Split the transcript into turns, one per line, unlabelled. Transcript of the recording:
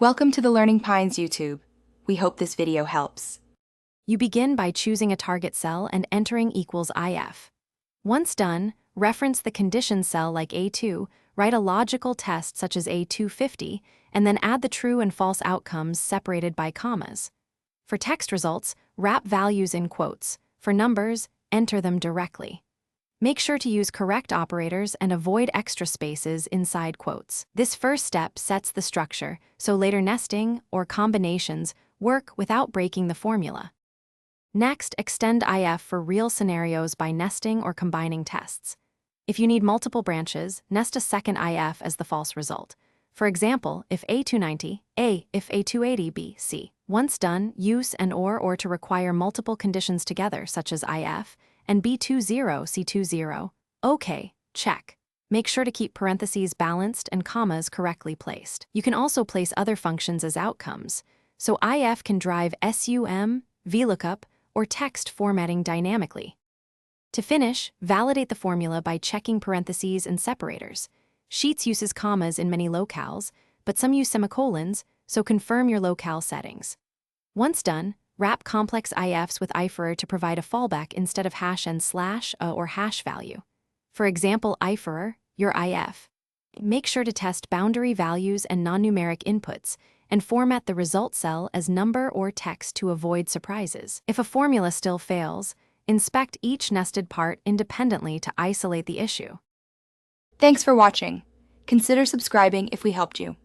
Welcome to the Learning Pines YouTube. We hope this video helps.
You begin by choosing a target cell and entering equals IF. Once done, reference the condition cell like A2, write a logical test such as A250, and then add the true and false outcomes separated by commas. For text results, wrap values in quotes. For numbers, enter them directly. Make sure to use correct operators and avoid extra spaces inside quotes. This first step sets the structure, so later nesting or combinations work without breaking the formula. Next, extend IF for real scenarios by nesting or combining tests. If you need multiple branches, nest a second IF as the false result. For example, if A290, A, if A280, B, C. Once done, use and or to require multiple conditions together, such as IF, and B20, C20. OK, check. Make sure to keep parentheses balanced and commas correctly placed. You can also place other functions as outcomes, so IF can drive SUM, VLOOKUP, or text formatting dynamically. To finish, validate the formula by checking parentheses and separators. Sheets uses commas in many locales, but some use semicolons, so confirm your locale settings. Once done, wrap complex IFs with IFER to provide a fallback instead of hash and slash or hash value. For example, IFER, your IF. Make sure to test boundary values and non-numeric inputs, and format the result cell as number or text to avoid surprises. If a formula still fails, inspect each nested part independently to isolate the issue.
Thanks for watching. Consider subscribing if we helped you.